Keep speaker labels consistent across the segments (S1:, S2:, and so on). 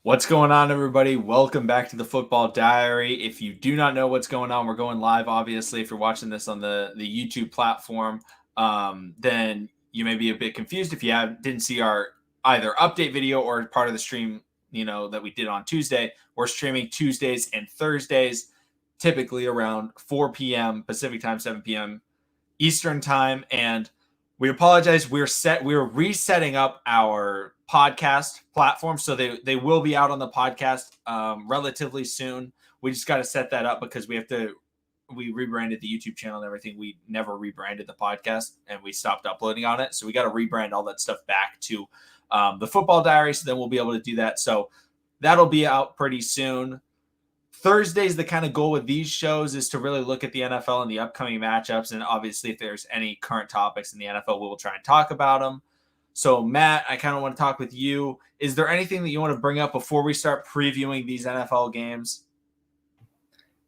S1: What's going on, everybody? Welcome back to the Football Diary. If you do not know what's going on, we're going live, obviously. If you're watching this on the YouTube platform, then you may be a bit confused if you didn't see our either update video or part of the stream, that we did on Tuesday. We're streaming Tuesdays and Thursdays, typically around 4 p.m. Pacific time, 7 p.m. Eastern time. And we apologize. We're resetting up our podcast platform, so they will be out on the podcast relatively soon. We just got to set that up because we rebranded the YouTube channel and everything. We never rebranded the podcast and we stopped uploading on it, so we got to rebrand all that stuff back to the Football Diary. So then we'll be able to do that. So that'll be out pretty soon. Thursdays, the kind of goal with these shows is to really look at the NFL and the upcoming matchups. And obviously, if there's any current topics in the NFL, we'll try and talk about them. So, Matt, I kind of want to talk with you. Is there anything that you want to bring up before we start previewing these NFL games?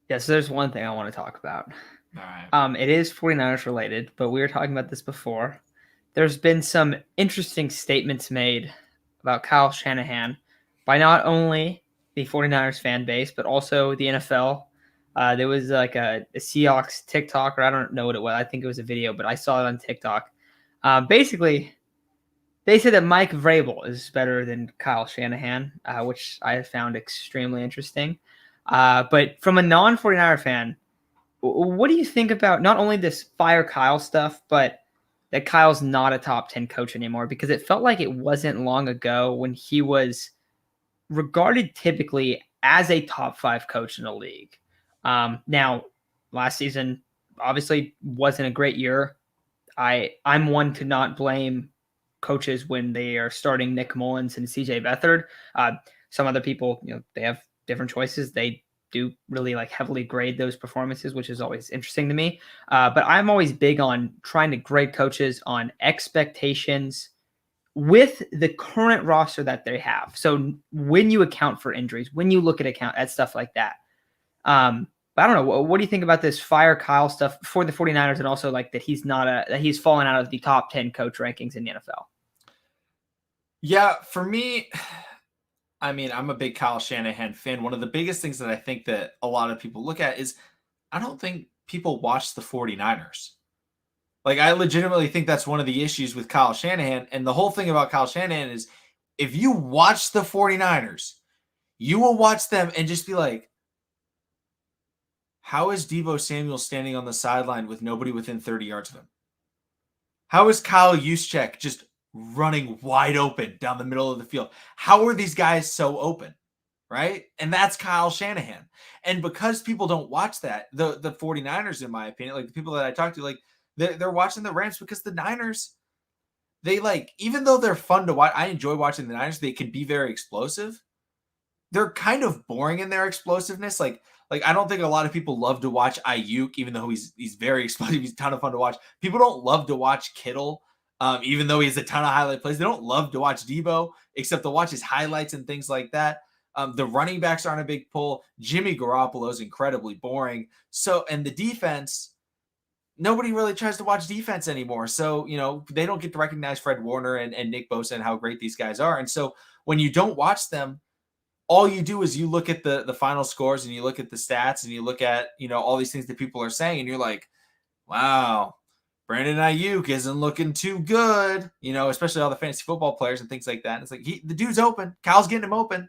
S2: Yeah, so there's one thing I want to talk about.
S1: All right.
S2: It is 49ers related, but we were talking about this before. There's been some interesting statements made about Kyle Shanahan by not only the 49ers fan base, but also the NFL. There was like a Seahawks TikTok, or I don't know what it was. I think it was a video, but I saw it on TikTok. Basically, they said that Mike Vrabel is better than Kyle Shanahan, which I found extremely interesting. But from a non-49er fan, what do you think about not only this fire Kyle stuff, but that Kyle's not a top 10 coach anymore? Because it felt like it wasn't long ago when he was regarded typically as a top 5 coach in the league. Now, last season obviously wasn't a great year. I'm one to not blame coaches when they are starting Nick Mullins and CJ Beathard. Some other people, they have different choices. They do really heavily grade those performances, which is always interesting to me. But I'm always big on trying to grade coaches on expectations with the current roster that they have. So when you account for injuries, when you look at stuff like that. But I don't know. What do you think about this fire Kyle stuff for the 49ers, and also that he's fallen out of the top 10 coach rankings in the NFL?
S1: Yeah, for me, I mean, I'm a big Kyle Shanahan fan. One of the biggest things that I think that a lot of people look at is I don't think people watch the 49ers. I legitimately think that's one of the issues with Kyle Shanahan. And the whole thing about Kyle Shanahan is if you watch the 49ers, you will watch them and just be like, how is Deebo Samuel standing on the sideline with nobody within 30 yards of him? How is Kyle Juszczyk just running wide open down the middle of the field? How are these guys so open? Right? And that's Kyle Shanahan. And because people don't watch that, the 49ers, in my opinion, the people that I talk to, they're watching the Rams because the Niners, they even though they're fun to watch, I enjoy watching the Niners, they can be very explosive. They're kind of boring in their explosiveness. I don't think a lot of people love to watch Ayuk, even though he's very explosive. He's a ton of fun to watch. People don't love to watch Kittle, even though he has a ton of highlight plays. They don't love to watch Deebo, except to watch his highlights and things like that. The running backs aren't a big pull. Jimmy Garoppolo is incredibly boring. So, and the defense, nobody really tries to watch defense anymore. So, they don't get to recognize Fred Warner and Nick Bosa and how great these guys are. And so when you don't watch them, all you do is you look at the final scores and you look at the stats and you look at, all these things that people are saying and you're like, wow, Brandon Ayuk isn't looking too good, especially all the fantasy football players and things like that. And it's like, the dude's open. Kyle's getting him open.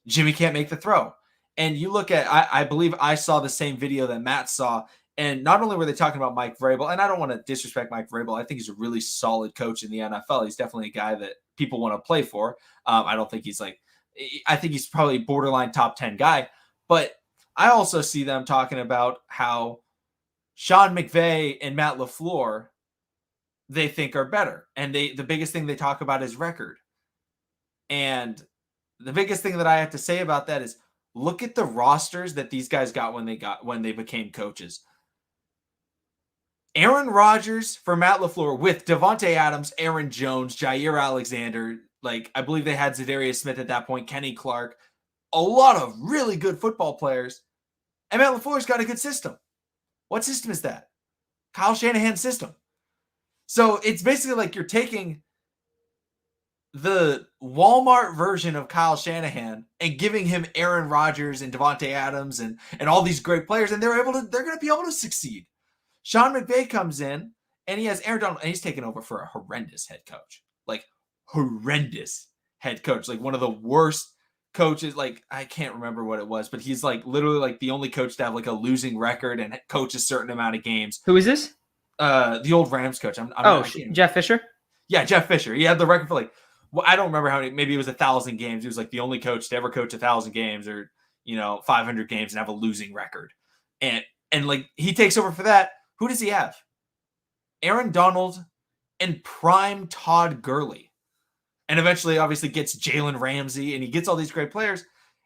S1: Jimmy can't make the throw. And you look at, I believe I saw the same video that Matt saw. And not only were they talking about Mike Vrabel, and I don't want to disrespect Mike Vrabel. I think he's a really solid coach in the NFL. He's definitely a guy that people want to play for. I don't think he's I think he's probably borderline top 10 guy. But I also see them talking about how Sean McVay and Matt LaFleur, they think are better. And the biggest thing they talk about is record. And the biggest thing that I have to say about that is look at the rosters that these guys got when they became coaches. Aaron Rodgers for Matt LaFleur with Devontae Adams, Aaron Jones, Jair Alexander. I believe they had Zadarius Smith at that point, Kenny Clark. A lot of really good football players. And Matt LaFleur's got a good system. What system is that? Kyle Shanahan's system. So it's basically you're taking the Walmart version of Kyle Shanahan and giving him Aaron Rodgers and Devontae Adams and all these great players, and they're going to be able to succeed. Sean McVay comes in and he has Aaron Donald, and he's taken over for a horrendous head coach, like horrendous head coach, like one of the worst coaches. Like I can't remember what it was, but he's like literally like the only coach to have like a losing record and coach a certain amount of games.
S2: Who is this?
S1: The old Rams coach.
S2: Jeff Fisher.
S1: Yeah, Jeff Fisher. He had the record for like, well, I don't remember how many. Maybe it was 1,000 games. He was like the only coach to ever coach 1,000 games or 500 games and have a losing record. And like he takes over for that. Who does he have? Aaron Donald and prime Todd Gurley, and eventually, obviously, gets Jalen Ramsey, and he gets all these great players.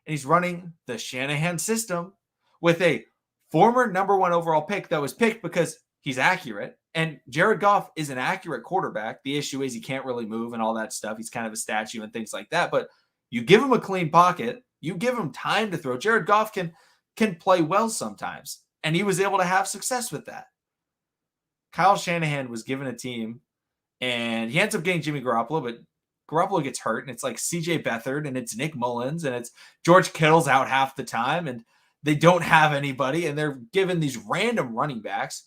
S1: And he's running the Shanahan system with a former number 1 overall pick that was picked because he's accurate. And Jared Goff is an accurate quarterback. The issue is he can't really move and all that stuff. He's kind of a statue and things like that. But you give him a clean pocket, you give him time to throw. Jared Goff can play well sometimes. And he was able to have success with that. Kyle Shanahan was given a team, and he ends up getting Jimmy Garoppolo, but Garoppolo gets hurt, and it's like CJ Beathard, and it's Nick Mullins, and it's George Kittle's out half the time, and they don't have anybody, and they're given these random running backs.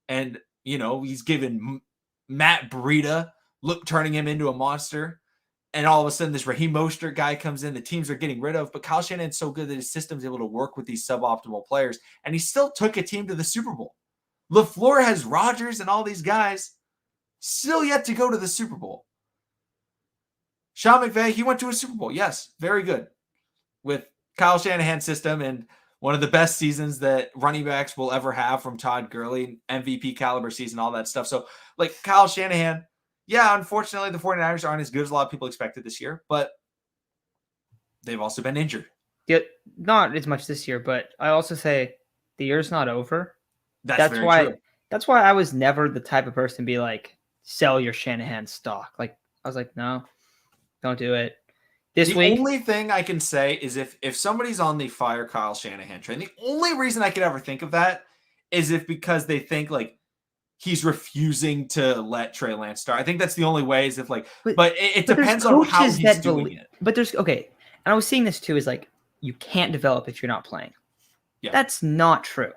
S1: And he's given Matt Breida, turning him into a monster. And all of a sudden, this Raheem Mostert guy comes in, the teams are getting rid of. But Kyle Shanahan's so good that his system's able to work with these suboptimal players. And he still took a team to the Super Bowl. LaFleur has Rodgers and all these guys still yet to go to the Super Bowl. Sean McVay, he went to a Super Bowl. Yes, very good. With Kyle Shanahan's system and one of the best seasons that running backs will ever have from Todd Gurley, MVP caliber season, all that stuff. So, like Kyle Shanahan, yeah, unfortunately, the 49ers aren't as good as a lot of people expected this year, but they've also been injured.
S2: Yeah, not as much this year, but I also say the year's not over.
S1: That's why true.
S2: That's why I was never the type of person to be like, sell your Shanahan stock. Like, I was like, no, don't do it. The
S1: only thing I can say is if somebody's on the fire Kyle Shanahan train, the only reason I could ever think of that is because they think like he's refusing to let Trey Lance start. I think that's the only way is if like, but it depends on how he's doing it.
S2: But there's, okay. And I was seeing this too, is like, you can't develop if you're not playing. Yeah. That's not true.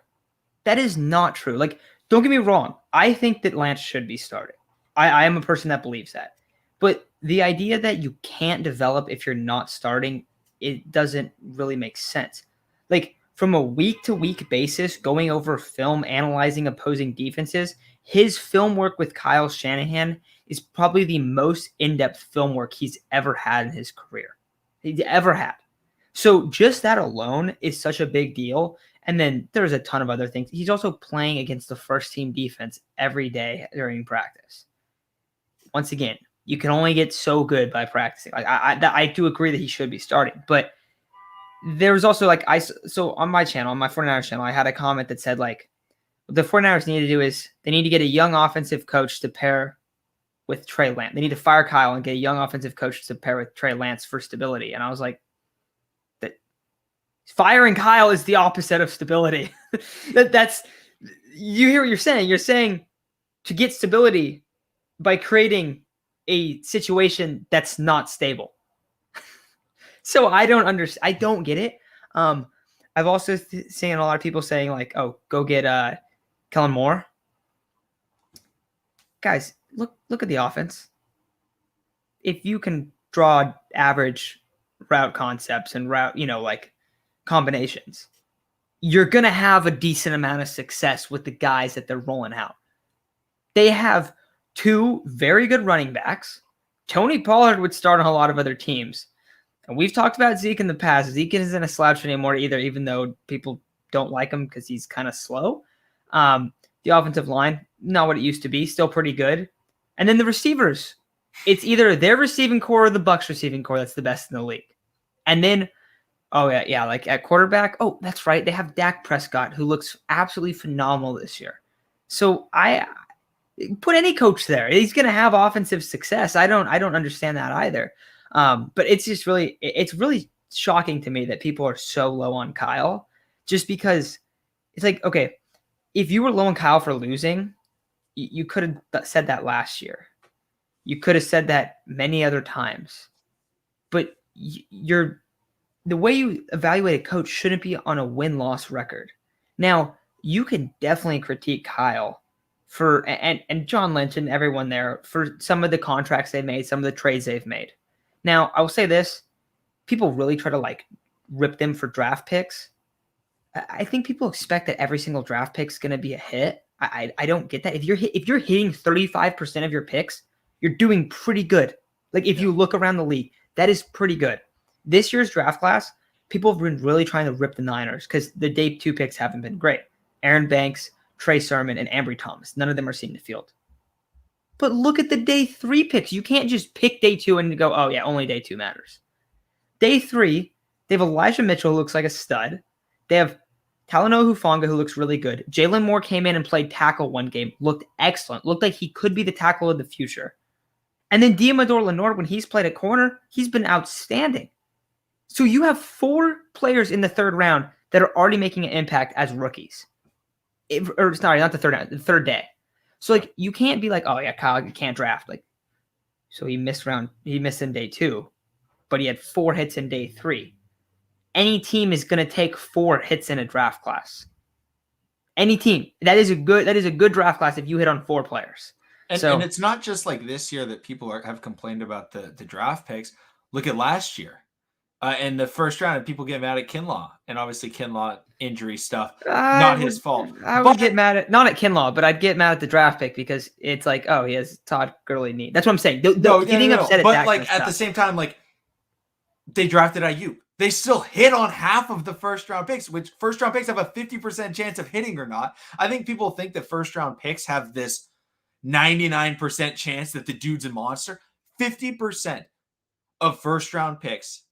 S2: That is not true. Like, don't get me wrong. I think that Lance should be starting. I am a person that believes that. But the idea that you can't develop if you're not starting, it doesn't really make sense. Like, from a week-to-week basis, going over film, analyzing opposing defenses, his film work with Kyle Shanahan is probably the most in-depth film work he's ever had in his career. He's ever had. So just that alone is such a big deal. And then there's a ton of other things. He's also playing against the first-team defense every day during practice. Once again, you can only get so good by practicing. Like I do agree that he should be starting, but there's also like so on my channel, on my 49ers channel, I had a comment that said like what the 49ers need to do is they need to get a young offensive coach to pair with Trey Lance. They need to fire Kyle and get a young offensive coach to pair with Trey Lance for stability. And I was like, that firing Kyle is the opposite of stability. That's you hear what you're saying. You're saying to get stability by creating a situation that's not stable. So I don't understand. I don't get it. I've also seen a lot of people saying like, "Oh, go get Kellen Moore." Guys, look at the offense. If you can draw average route concepts and route, like combinations, you're gonna have a decent amount of success with the guys that they're rolling out. They have two very good running backs. Tony Pollard would start on a lot of other teams. And we've talked about Zeke in the past. Zeke isn't a slouch anymore either, even though people don't like him because he's kind of slow. The offensive line, not what it used to be, still pretty good. And then the receivers. It's either their receiving core or the Bucs receiving core that's the best in the league. And then, like at quarterback, that's right. They have Dak Prescott, who looks absolutely phenomenal this year. So I put any coach there. He's going to have offensive success. I don't understand that either. But it's just really shocking to me that people are so low on Kyle just because it's like, okay, if you were low on Kyle for losing, you could have said that last year. You could have said that many other times. But the way you evaluate a coach shouldn't be on a win-loss record. Now, you can definitely critique Kyle for and John Lynch and everyone there for some of the contracts they've made, some of the trades they've made. Now, I will say this. People really try to like rip them for draft picks. I think people expect that every single draft pick is going to be a hit. I don't get that. If you're hitting 35% of your picks, you're doing pretty good. Like if you look around the league, that is pretty good. This year's draft class, people have been really trying to rip the Niners because the day 2 picks haven't been great. Aaron Banks, Trey Sermon, and Ambry Thomas. None of them are seeing the field. But look at the day 3 picks. You can't just pick day 2 and go, oh yeah, only day 2 matters. Day 3, they have Elijah Mitchell, who looks like a stud. They have Talanoa Hufanga, who looks really good. Jalen Moore came in and played tackle one game. Looked excellent. Looked like he could be the tackle of the future. And then Diamador Lenore, when he's played at corner, he's been outstanding. So you have 4 players in the 3rd round that are already making an impact as rookies. Sorry, not the 3rd round, the 3rd day. So like you can't be like, oh yeah, Kyle, you can't draft. Like, so he missed in day 2, but he had 4 hits in day 3. Any team is going to take 4 hits in a draft class. Any team. That is a good draft class if you hit on 4 players.
S1: And it's not just like this year that people have complained about the draft picks. Look at last year. In the first round, people get mad at Kinlaw. And obviously Kinlaw injury stuff. Not his fault.
S2: I would get mad at, not at Kinlaw, but I'd get mad at the draft pick because it's like, oh, he has Todd Gurley knee. That's what I'm saying. Getting upset at
S1: but
S2: that
S1: like at the same time, like they drafted Ayuk. They still hit on half of the first round picks, which first round picks have a 50% chance of hitting or not. I think people think that first round picks have this 99% chance that the dude's a monster. 50% of first round picks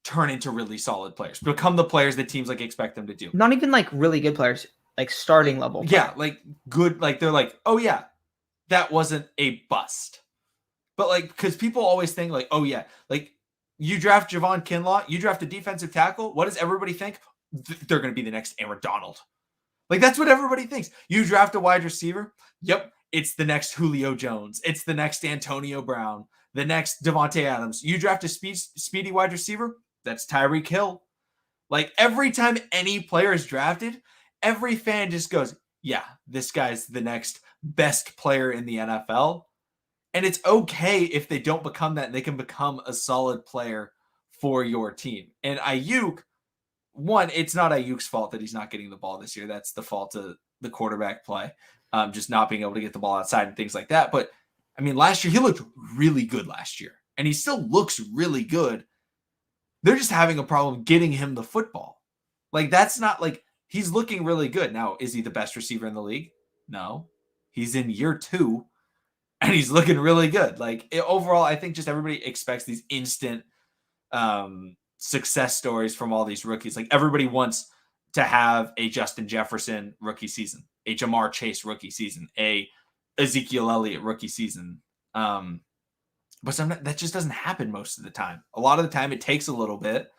S1: turn into really solid players, become the players that teams like expect them to do.
S2: Not even like really good players, like starting level.
S1: Yeah, like good, like they're like, oh yeah, that wasn't a bust. But like, because people always think like, oh yeah, like you draft Javon Kinlaw, you draft a defensive tackle. What does everybody think? They're going to be the next Aaron Donald. Like that's what everybody thinks. You draft a wide receiver. Yep. It's the next Julio Jones. It's the next Antonio Brown, the next Devontae Adams. You draft a speedy wide receiver. That's Tyreek Hill. Like every time any player is drafted, every fan just goes, yeah, this guy's the next best player in the NFL. And it's okay if they don't become that. They can become a solid player for your team. And Ayuk, one, it's not Ayuk's fault that he's not getting the ball this year. That's the fault of the quarterback play, just not being able to get the ball outside and things like that. But, I mean, last year, he looked really good last year. And he still looks really good. They're just having a problem getting him the football. Like, that's not like he's looking really good. Now, is he the best receiver in the league? No. He's in year 2. And he's looking really good. Like overall, I think just everybody expects these instant success stories from all these rookies. Like everybody wants to have a Justin Jefferson rookie season, a Jamar Chase rookie season, a Ezekiel Elliott rookie season. But that just doesn't happen most of the time. A lot of the time it takes a little bit,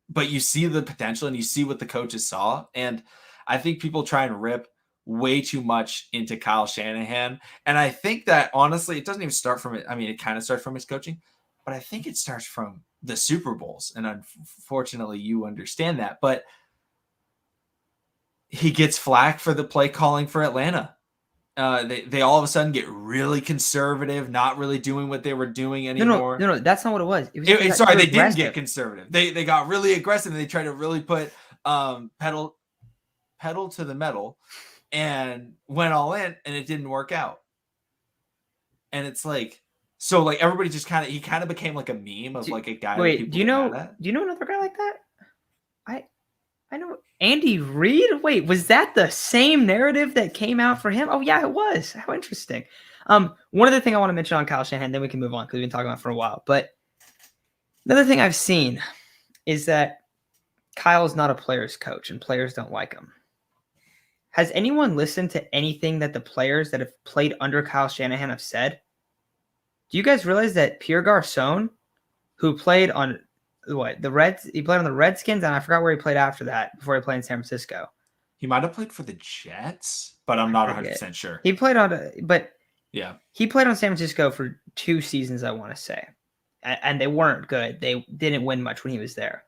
S1: but you see the potential and you see what the coaches saw. And I think people try and rip way too much into Kyle Shanahan. And I think that honestly, it doesn't even start from it. I mean, it kind of starts from his coaching, but I think it starts from the Super Bowls. And unfortunately you understand that, but he gets flack for the play calling for Atlanta. They all of a sudden get really conservative, not really doing what they were doing anymore.
S2: No, that's not what it was.
S1: They didn't get conservative. They got really aggressive and they tried to really put pedal to the metal and went all in, and it didn't work out. And it's like, so like everybody just he kind of became like a meme of like a guy.
S2: Wait, do you know another guy like that? I know Andy Reid. Wait, was that the same narrative that came out for him? Oh yeah, it was. How interesting. One other thing I want to mention on Kyle Shanahan, then we can move on because we've been talking about it for a while. But another thing I've seen is that Kyle is not a player's coach, and players don't like him. Has anyone listened to anything that the players that have played under Kyle Shanahan have said? Do you guys realize that Pierre Garçon, who played on the Reds, he played on the Redskins, and I forgot where he played after that before he played in San Francisco.
S1: He might have played for the Jets, but I'm not 100% sure.
S2: He played on, but
S1: Yeah.
S2: He played on San Francisco for 2 seasons, I want to say. And they weren't good. They didn't win much when he was there.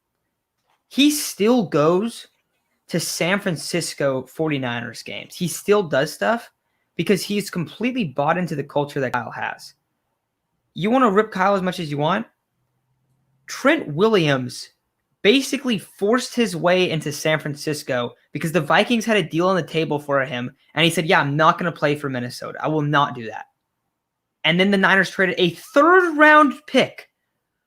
S2: He still goes to San Francisco 49ers games. He still does stuff because he's completely bought into the culture that Kyle has. You want to rip Kyle as much as you want? Trent Williams basically forced his way into San Francisco because the Vikings had a deal on the table for him, and he said, yeah, I'm not going to play for Minnesota. I will not do that. And then the Niners traded a 3rd-round pick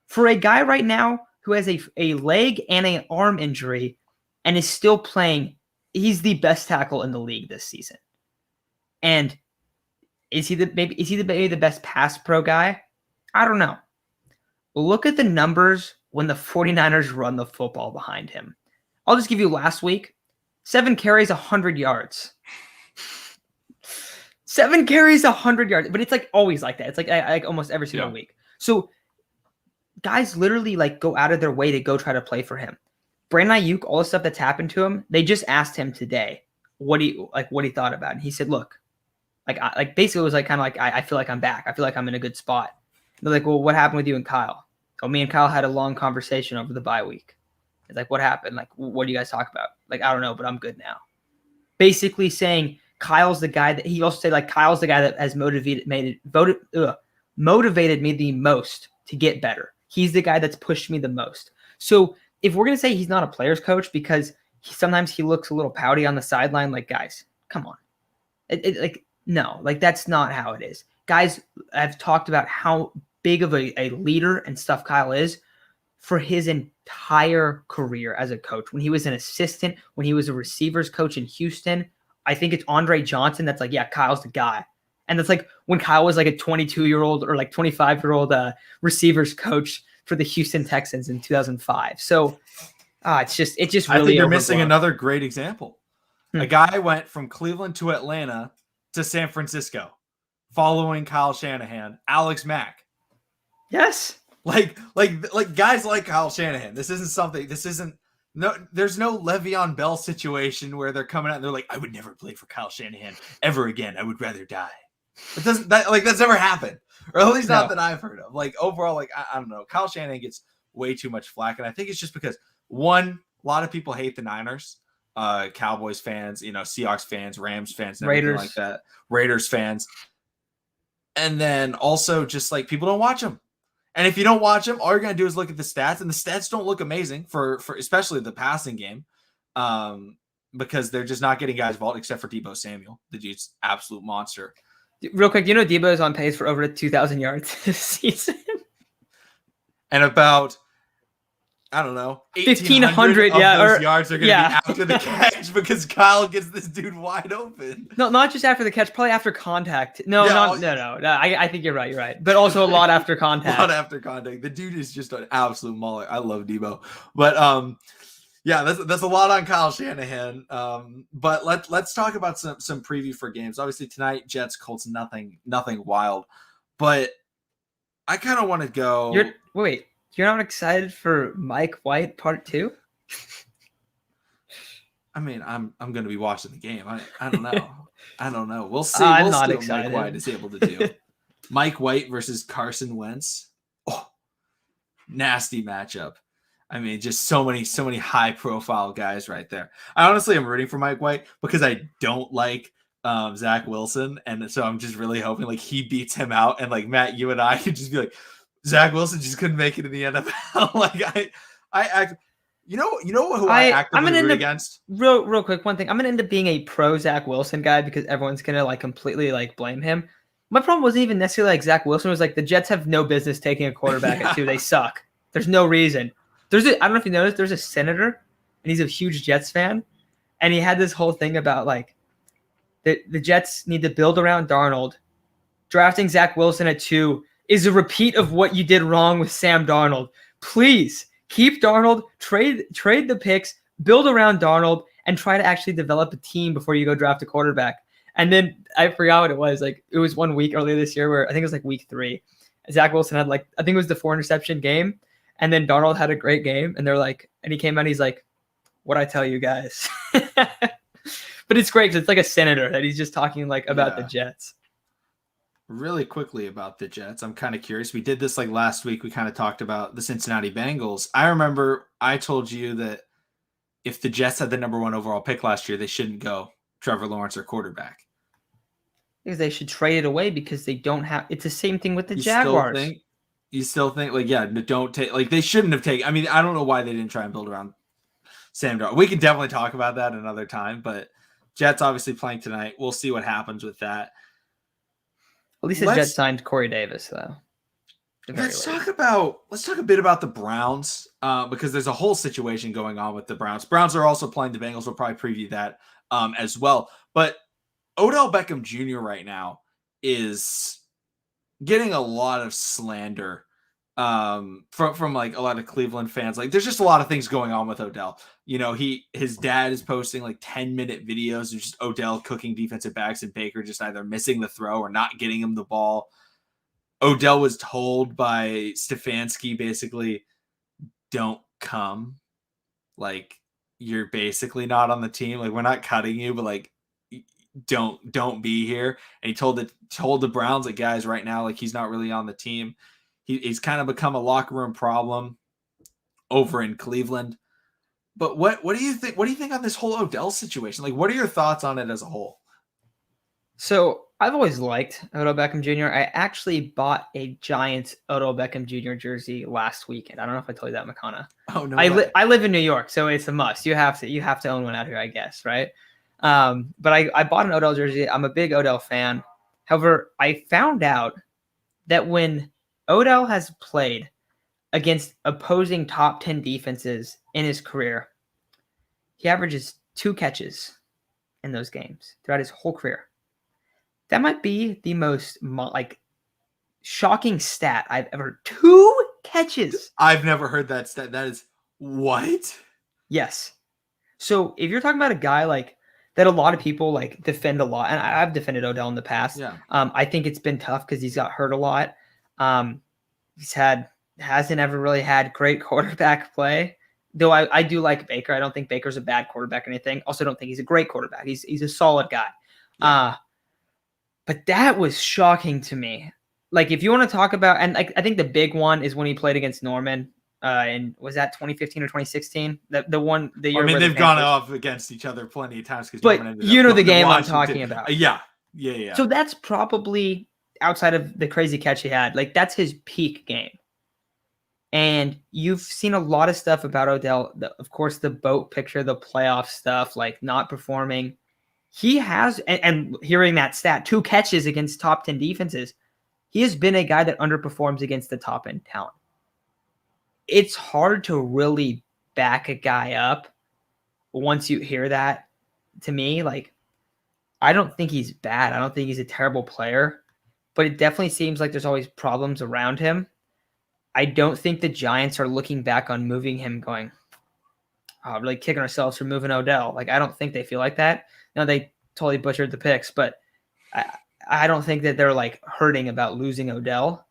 S2: for a guy right now who has a leg and an arm injury and is still playing. He's the best tackle in the league this season. And is he maybe the best pass pro guy? I don't know. Look at the numbers when the 49ers run the football behind him. I'll just give you last week. 7 carries, 100 yards. 7 carries, 100 yards. But it's like always like that. It's like almost every single week. So guys literally like go out of their way to go try to play for him. Brandon Ayuk, all the stuff that's happened to him, they just asked him today what he thought about it. And he said, look, basically it was like kind of like I feel like I'm back. I feel like I'm in a good spot. And they're like, well, what happened with you and Kyle? Oh, me and Kyle had a long conversation over the bye week. It's like, what happened? Like, what do you guys talk about? Like, I don't know, but I'm good now. Basically saying Kyle's the guy that he also said, like, Kyle's the guy that has motivated me the most to get better. He's the guy that's pushed me the most. So if we're going to say he's not a player's coach because sometimes he looks a little pouty on the sideline, like, guys, come on. No, that's not how it is. Guys, I've talked about how big of a leader and stuff Kyle is for his entire career as a coach. When he was an assistant, when he was a receivers coach in Houston, I think it's Andre Johnson that's like, yeah, Kyle's the guy. And that's like when Kyle was like a 22-year-old or like 25-year-old receivers coach for the Houston Texans in 2005. So it's just really
S1: I think you're
S2: overblown.
S1: missing another great example. A guy went from Cleveland to Atlanta to San Francisco following Kyle Shanahan, Alex Mack.
S2: Yes.
S1: Like guys like Kyle Shanahan. There's no Le'Veon Bell situation where they're coming out and they're like, I would never play for Kyle Shanahan ever again. I would rather die. That's never happened. Or at least not that I've heard of. Like overall, like I don't know. Kyle Shanahan gets way too much flack. And I think it's just because one, a lot of people hate the Niners. Cowboys fans, Seahawks fans, Rams fans, and everything like that. Raiders fans. And then also just like people don't watch them. And if you don't watch them, all you're going to do is look at the stats, and the stats don't look amazing for especially the passing game, because they're just not getting guys involved except for Deebo Samuel. The dude's absolute monster.
S2: Real quick, Deebo is on pace for over 2,000 yards this season.
S1: And about, I don't know,
S2: 1,500
S1: those yards are going to be after the catch because Kyle gets this dude wide open.
S2: No, not just after the catch, probably after contact. No. I think you're right. You're right. But also a lot after contact.
S1: The dude is just an absolute mauler. I love Deebo. But that's a lot on Kyle Shanahan. But let's talk about some preview for games. Obviously tonight, Jets, Colts, nothing wild. But I kind of want to go.
S2: You're not excited for Mike White Part 2?
S1: I mean, I'm going to be watching the game. I don't know. I don't know. We'll see.
S2: I'm
S1: we'll
S2: not
S1: see
S2: excited.
S1: What Mike White is able to do. Mike White versus Carson Wentz. Oh, nasty matchup. I mean, just so many high profile guys right there. I honestly am rooting for Mike White because I don't like Zach Wilson, and so I'm just really hoping like he beats him out, and like Matt, you and I could just be like, Zach Wilson just couldn't make it in the NFL. Like I you know who I actively root against?
S2: Real quick, one thing. I'm gonna end up being a pro Zach Wilson guy because everyone's gonna like completely like blame him. My problem wasn't even necessarily like Zach Wilson. It was like the Jets have no business taking a quarterback at 2. They suck. There's no reason. I don't know if you noticed, there's a senator, and he's a huge Jets fan, and he had this whole thing about like the Jets need to build around Darnold. Drafting Zach Wilson at 2 is a repeat of what you did wrong with Sam Darnold. Please keep Darnold, trade the picks, build around Darnold, and try to actually develop a team before you go draft a quarterback. And then I forgot what it was. Like it was 1 week earlier this year where I think it was like week 3. Zach Wilson had like, I think it was the 4-interception game. And then Darnold had a great game. And they're like, and he came out and he's like, what'd I tell you guys? But it's great because it's like a senator that he's just talking like about the Jets.
S1: really quickly about the Jets. I'm kind of curious. We did this like last week. We kind of talked about the Cincinnati Bengals. I remember I told you that if the Jets had the number 1 overall pick last year, they shouldn't go Trevor Lawrence or quarterback.
S2: Because they should trade it away because they don't have. It's the same thing with the
S1: You
S2: Jaguars.
S1: still think like, yeah, don't take, like they shouldn't have taken. I mean, I don't know why they didn't try and build around Sam Darnold. We can definitely talk about that another time, but Jets obviously playing tonight. We'll see what happens with that.
S2: At least the Jets signed Corey Davis, though.
S1: Let's talk a bit about the Browns, because there's a whole situation going on with the Browns. Browns are also playing the Bengals. We'll probably preview that as well. But Odell Beckham Jr. right now is getting a lot of slander from like a lot of Cleveland fans. Like there's just a lot of things going on with Odell. You know, his dad is posting like 10-minute videos of just Odell cooking defensive backs and Baker just either missing the throw or not getting him the ball. Odell was told by Stefanski basically, don't come. Like you're basically not on the team. Like we're not cutting you, but like don't be here. And he told the Browns, like, guys, right now, like he's not really on the team. He's kind of become a locker room problem over in Cleveland. But what do you think? What do you think on this whole Odell situation? Like, what are your thoughts on it as a whole?
S2: So I've always liked Odell Beckham Jr. I actually bought a Giants Odell Beckham Jr. jersey last weekend. I don't know if I told you that, Makana.
S1: Oh no!
S2: I live in New York, so it's a must. You have to own one out here, I guess, right? But I bought an Odell jersey. I'm a big Odell fan. However, I found out that when Odell has played against opposing top 10 defenses in his career, he averages 2 catches in those games throughout his whole career. That might be the most shocking stat I've ever. 2 catches.
S1: I've never heard that stat. That is what?
S2: Yes. So if you're talking about a guy like that, a lot of people like defend a lot, and I've defended Odell in the past.
S1: Yeah.
S2: I think it's been tough because he's got hurt a lot. Hasn't ever really had great quarterback play. Though I do like Baker. I don't think Baker's a bad quarterback or anything. Also don't think he's a great quarterback. He's a solid guy. Yeah. But that was shocking to me. Like if you want to talk about, and I think the big one is when he played against Norman. And was that 2015 or 2016? The year.
S1: I mean, they've gone off against each other plenty of times.
S2: But you know the game I'm talking about.
S1: Yeah.
S2: So that's probably outside of the crazy catch he had. Like that's his peak game. And you've seen a lot of stuff about Odell. Of course, the boat picture, the playoff stuff, like not performing. He has, and hearing that stat, 2 catches against top 10 defenses. He has been a guy that underperforms against the top end talent. It's hard to really back a guy up once you hear that. To me, like, I don't think he's bad. I don't think he's a terrible player, but it definitely seems like there's always problems around him. I don't think the Giants are looking back on moving him going, oh, really kicking ourselves for moving Odell. Like, I don't think they feel like that. No, they totally butchered the picks, but I don't think that they're like hurting about losing Odell.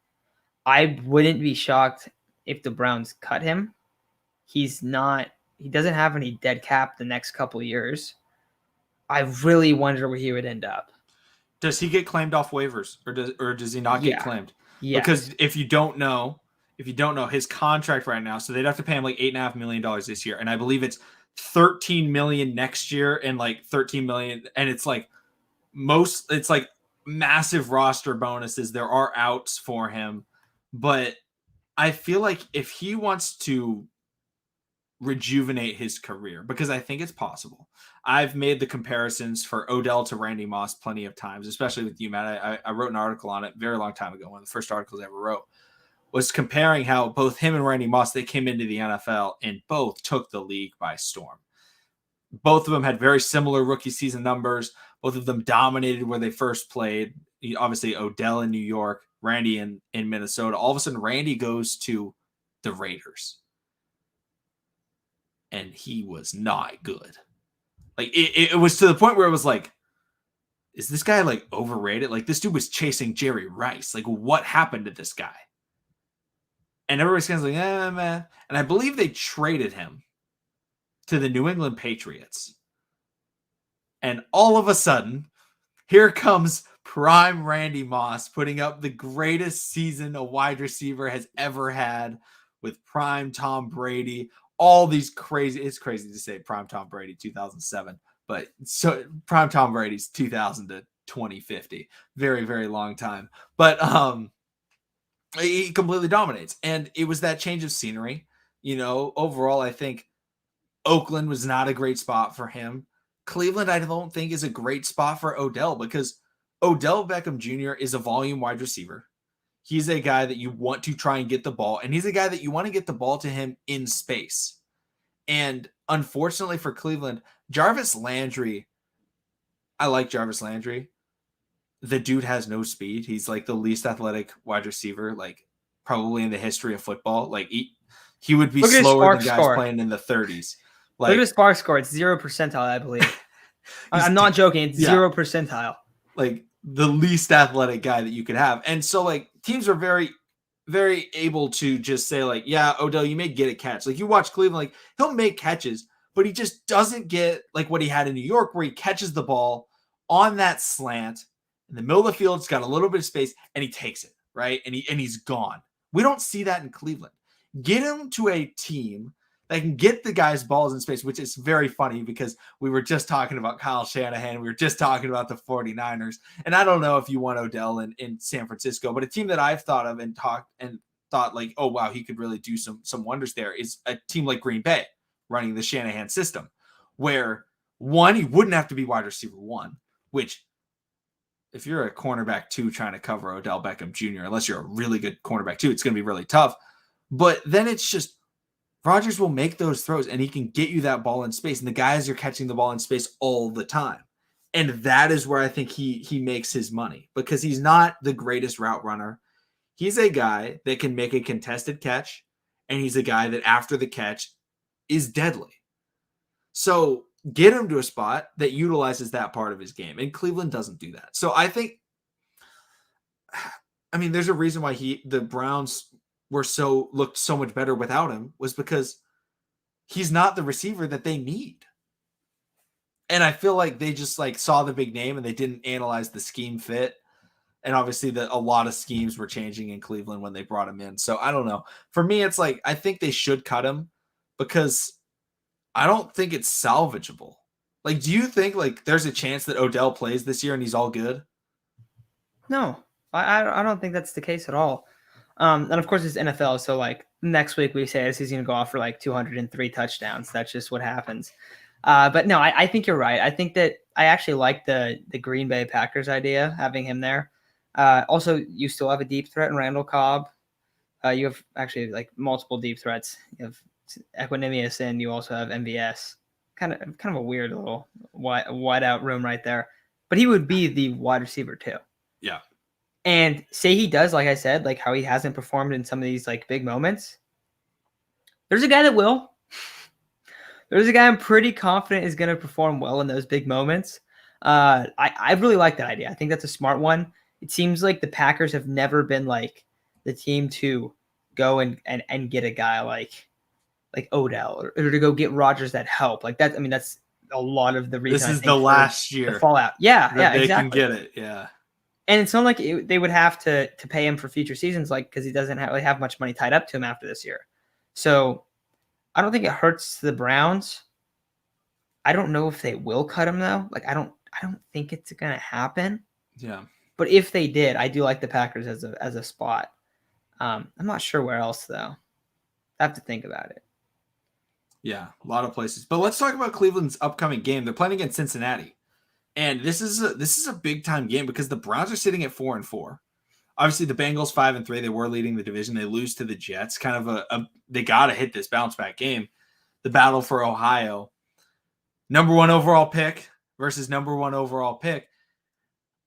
S2: I wouldn't be shocked if the Browns cut him. He doesn't have any dead cap the next couple of years. I really wonder where he would end up.
S1: Does he get claimed off waivers or does he not get claimed?
S2: Yes.
S1: Because if you don't know his contract right now, so they'd have to pay him like $8.5 million this year. And I believe it's $13 million next year and like $13 million. And it's like massive roster bonuses. There are outs for him, but I feel like if he wants to rejuvenate his career, because I think it's possible. I've made the comparisons for Odell to Randy Moss plenty of times, especially with you, Matt. I wrote an article on it a very long time ago. One of the first articles I ever wrote was comparing how both him and Randy Moss, they came into the NFL and both took the league by storm. Both of them had very similar rookie season numbers. Both of them dominated where they first played. Obviously, Odell in New York, Randy in Minnesota. All of a sudden, Randy goes to the Raiders. And he was not good. Like, it was to the point where it was like, is this guy, like, overrated? Like, this dude was chasing Jerry Rice. Like, what happened to this guy? And everybody's kind of like, man. And I believe they traded him to the New England Patriots. And all of a sudden, here comes prime Randy Moss putting up the greatest season a wide receiver has ever had with prime Tom Brady. All these crazy, it's crazy to say prime Tom Brady 2007, but so prime Tom Brady's 2000 to 2050. Very, very long time. But he completely dominates. And it was that change of scenery. Overall, I think Oakland was not a great spot for him. Cleveland, I don't think, is a great spot for Odell because Odell Beckham Jr. is a volume wide receiver. He's a guy that you want to try and get the ball, and he's a guy that you want to get the ball to him in space. And unfortunately for Cleveland, Jarvis Landry, I like Jarvis Landry. The dude has no speed. He's like the least athletic wide receiver, like probably in the history of football. Like he would be slower than guys playing in the 30s.
S2: Like, look at his SPARQ score. It's 0 percentile, I believe. I'm not joking. It's 0 percentile.
S1: Like the least athletic guy that you could have. And so like teams are very, very able to just say like, yeah, Odell, you may get a catch. Like you watch Cleveland, like he'll make catches, but he just doesn't get like what he had in New York where he catches the ball on that slant in the middle of the field. It's got a little bit of space and he takes it, right? And he's gone. We don't see that in Cleveland. Get him to a team that can get the guys balls in space, which is very funny because we were just talking about Kyle Shanahan. We were just talking about the 49ers. And I don't know if you want Odell in San Francisco, but a team that I've thought of and thought like, oh, wow, he could really do some wonders there is a team like Green Bay running the Shanahan system where one, he wouldn't have to be wide receiver one, which if you're a cornerback two trying to cover Odell Beckham Jr., unless you're a really good cornerback two, it's going to be really tough. But then it's just Rodgers will make those throws and he can get you that ball in space. And the guys are catching the ball in space all the time. And that is where I think he makes his money because he's not the greatest route runner. He's a guy that can make a contested catch. And he's a guy that after the catch is deadly. So get him to a spot that utilizes that part of his game. And Cleveland doesn't do that. So I think, there's a reason why the Browns looked so much better without him was because he's not the receiver that they need. And I feel like they just like saw the big name and they didn't analyze the scheme fit. And obviously a lot of schemes were changing in Cleveland when they brought him in. So I don't know. For me, it's like, I think they should cut him because I don't think it's salvageable. Like, do you think like there's a chance that Odell plays this year and he's all good?
S2: No, I don't think that's the case at all. And of course it's NFL. So like next week we say this is going to go off for like 203 touchdowns. That's just what happens. But no, I think you're right. I think that I actually like the Green Bay Packers idea, having him there. Also, you still have a deep threat in Randall Cobb. You have actually like multiple deep threats. You have Equanimous and you also have MVS. Kind of a weird little wide out room right there. But he would be the wide receiver too.
S1: Yeah.
S2: And say he does, like I said, like how he hasn't performed in some of these like big moments. There's a guy that will. There's a guy I'm pretty confident is going to perform well in those big moments. I really like that idea. I think that's a smart one. It seems like the Packers have never been like the team to go and get a guy like Odell or to go get Rodgers that help. Like that. That's a lot of the reason.
S1: This is the last year.
S2: The fallout. Yeah,
S1: they
S2: exactly.
S1: can get it. Yeah.
S2: And it's not like they would have to pay him for future seasons, like because he doesn't have much money tied up to him after this year. So I don't think it hurts the Browns. I don't know if they will cut him though. Like I don't think it's gonna happen.
S1: Yeah.
S2: But if they did, I do like the Packers as a spot. I'm not sure where else though. I have to think about it.
S1: Yeah, a lot of places. But let's talk about Cleveland's upcoming game. They're playing against Cincinnati. And this is a big time game because the Browns are sitting at 4-4. Obviously, the Bengals 5-3. They were leading the division. They lose to the Jets. Kind of they got to hit this bounce back game. The battle for Ohio. Number 1 overall pick versus number 1 overall pick.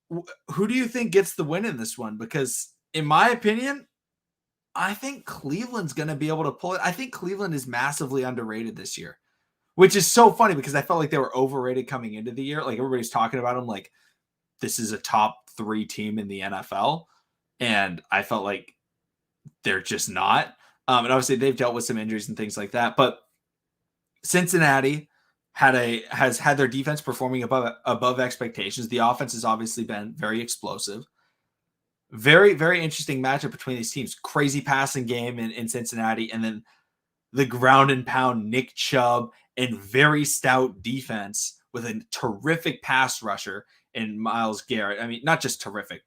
S1: Who do you think gets the win in this one? Because in my opinion, I think Cleveland's going to be able to pull it. I think Cleveland is massively underrated this year. Which is so funny because I felt like they were overrated coming into the year. Like everybody's talking about them like this is a top 3 team in the NFL. And I felt like they're just not. And obviously they've dealt with some injuries and things like that. But Cincinnati has had their defense performing above expectations. The offense has obviously been very explosive. Very, very interesting matchup between these teams. Crazy passing game in Cincinnati, and then the ground and pound Nick Chubb and very stout defense with a terrific pass rusher in Myles Garrett. I mean, not just terrific.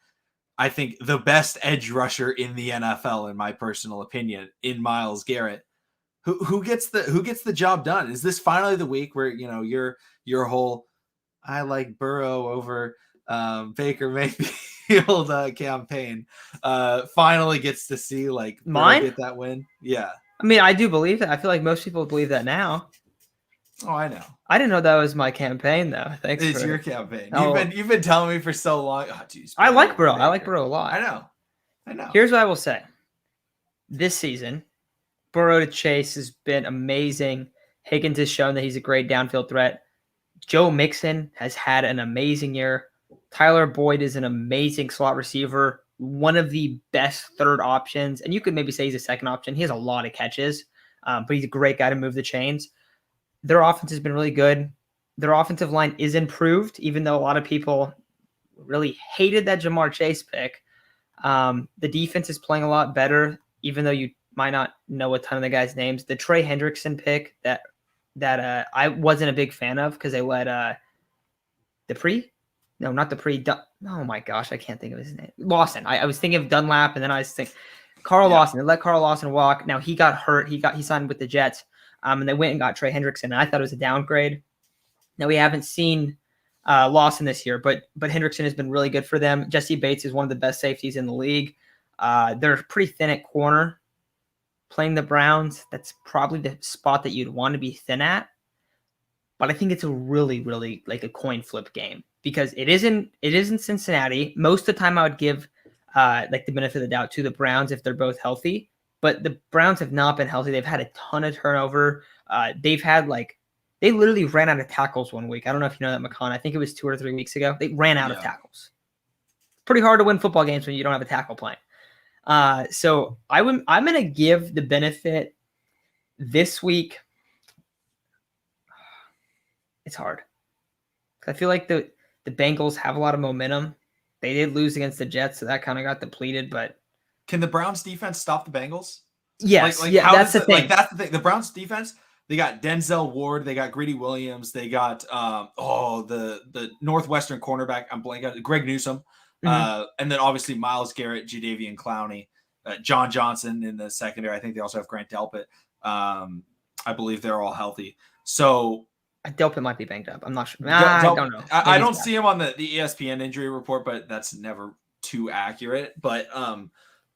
S1: I think the best edge rusher in the NFL, in my personal opinion, in Myles Garrett. Who gets the job done? Is this finally the week where your whole I like Burrow over Baker Mayfield campaign finally gets to see like
S2: Mine?
S1: Burrow get that win? Yeah.
S2: I mean, I do believe that. I feel like most people believe that now.
S1: Oh, I know.
S2: I didn't know that was my campaign, though. Thanks.
S1: It's your campaign.
S2: Oh.
S1: You've been telling me for so long. Oh, geez,
S2: I like Burrow. I like Burrow a lot.
S1: I know.
S2: Here's what I will say. This season, Burrow to Chase has been amazing. Higgins has shown that he's a great downfield threat. Joe Mixon has had an amazing year. Tyler Boyd is an amazing slot receiver, one of the best third options. And you could maybe say he's a second option. He has a lot of catches, but he's a great guy to move the chains. Their offense has been really good. Their offensive line is improved, even though a lot of people really hated that Jamar Chase pick. The defense is playing a lot better, even though you might not know a ton of the guys' names. The Trey Hendrickson pick that I wasn't a big fan of because they let Dupree. No, not Dupree. Oh my gosh, I can't think of his name. Lawson. I was thinking of Dunlap, and then I was thinking Carl Lawson. They let Carl Lawson walk. Now he got hurt. He signed with the Jets, and they went and got Trey Hendrickson. And I thought it was a downgrade. Now we haven't seen Lawson this year, but Hendrickson has been really good for them. Jesse Bates is one of the best safeties in the league. They're pretty thin at corner. Playing the Browns, that's probably the spot that you'd want to be thin at. But I think it's a really, really like a coin flip game because it isn't Cincinnati. Most of the time I would give like the benefit of the doubt to the Browns if they're both healthy. But the Browns have not been healthy. They've had a ton of turnover. They literally ran out of tackles one week. I don't know if you know that, Makana. I think it was 2 or 3 weeks ago. They ran out of tackles. It's pretty hard to win football games when you don't have a tackle playing. So I'm going to give the benefit this week. It's hard. I feel like the Bengals have a lot of momentum. They did lose against the Jets, so that kind of got depleted, but
S1: can the Browns defense stop the Bengals?
S2: Yes. That's the thing.
S1: That's the thing. The Browns defense, they got Denzel Ward, they got Greedy Williams, they got the Northwestern cornerback, I'm blanking out, Greg Newsome. And then obviously Myles Garrett, Jadeveon Clowney, John Johnson in the secondary. I think they also have Grant Delpit. I believe they're all healthy. So
S2: Delpit might be banged up. I'm not sure. I don't know.
S1: I don't see him on the ESPN injury report, but that's never too accurate. But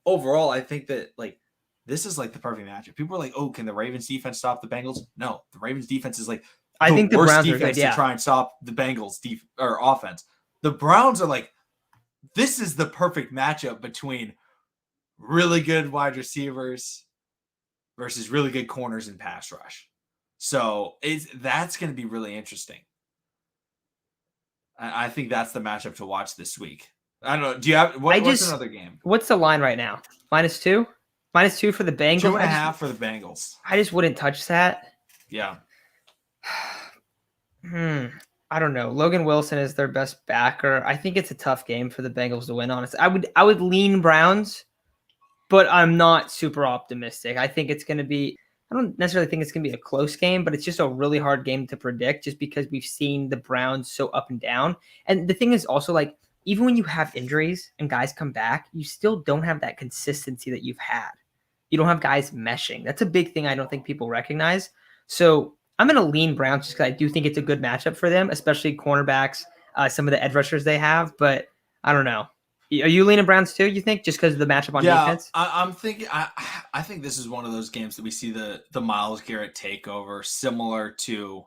S1: overall, I think that like this is like the perfect matchup. People are like, "Oh, can the Ravens defense stop the Bengals?" No, the Ravens defense is like
S2: I think the
S1: worst
S2: Browns
S1: defense
S2: are good,
S1: to try and stop the Bengals or offense. The Browns are like, this is the perfect matchup between really good wide receivers versus really good corners and pass rush. So that's going to be really interesting. I think that's the matchup to watch this week. I don't know. Do you have what's another game?
S2: What's the line right now? -2? -2 for the Bengals.
S1: 2.5 for the Bengals.
S2: I just wouldn't touch that.
S1: Yeah.
S2: I don't know. Logan Wilson is their best backer. I think it's a tough game for the Bengals to win, honestly. I would lean Browns, but I'm not super optimistic. I think it's going to be I don't necessarily think it's going to be a close game, but it's just a really hard game to predict just because we've seen the Browns so up and down. And the thing is also like even when you have injuries and guys come back, you still don't have that consistency that you've had. You don't have guys meshing. That's a big thing I don't think people recognize. So I'm going to lean Browns just because I do think it's a good matchup for them, especially cornerbacks, some of the edge rushers they have. But I don't know. Are you leaning Browns too, you think, just because of the matchup on defense?
S1: I'm thinking I think this is one of those games that we see the Myles Garrett takeover similar to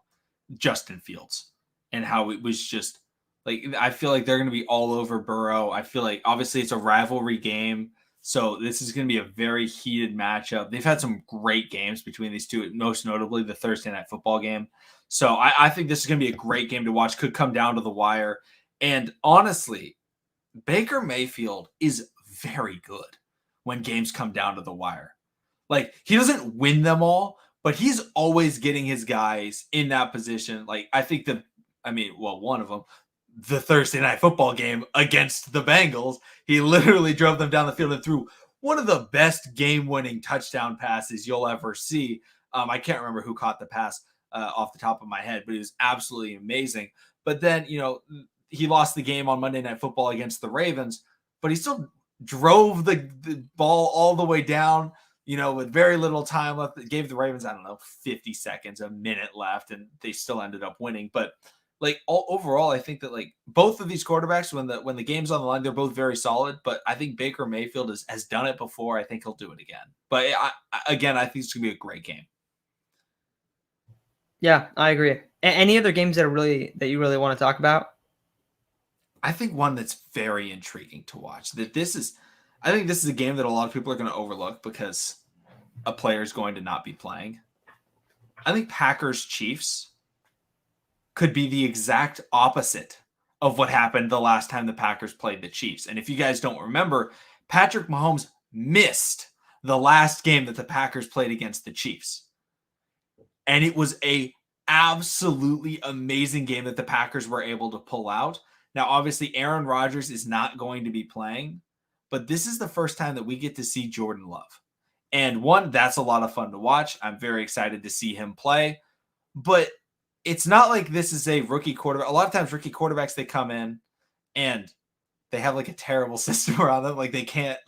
S1: Justin Fields and how it was just like I feel like they're going to be all over Burrow. I feel like obviously it's a rivalry game. So this is going to be a very heated matchup. They've had some great games between these two, most notably the Thursday Night Football game. So I think this is going to be a great game to watch. Could come down to the wire. And honestly, Baker Mayfield is very good when games come down to the wire. Like he doesn't win them all, but he's always getting his guys in that position. Like, I think one of them, the Thursday night football game against the Bengals, he literally drove them down the field and threw one of the best game-winning touchdown passes you'll ever see. I can't remember who caught the pass off the top of my head, but it was absolutely amazing. But then, he lost the game on Monday Night Football against the Ravens, but he still drove the ball all the way down, with very little time left. It gave the Ravens, 50 seconds, a minute left, and they still ended up winning. But overall, I think that both of these quarterbacks, when the game's on the line, they're both very solid. But I think Baker Mayfield has done it before. I think he'll do it again. But I think it's gonna be a great game.
S2: Yeah, I agree. Any other games that you really want to talk about?
S1: I think one that's very intriguing to watch. I think this is a game that a lot of people are going to overlook because a player is going to not be playing. I think Packers Chiefs could be the exact opposite of what happened the last time the Packers played the Chiefs. And if you guys don't remember, Patrick Mahomes missed the last game that the Packers played against the Chiefs. And it was a absolutely amazing game that the Packers were able to pull out. Now, obviously, Aaron Rodgers is not going to be playing, but this is the first time that we get to see Jordan Love. And that's a lot of fun to watch. I'm very excited to see him play. But it's not like this is a rookie quarterback. A lot of times rookie quarterbacks, they come in and they have a terrible system around them. They can't,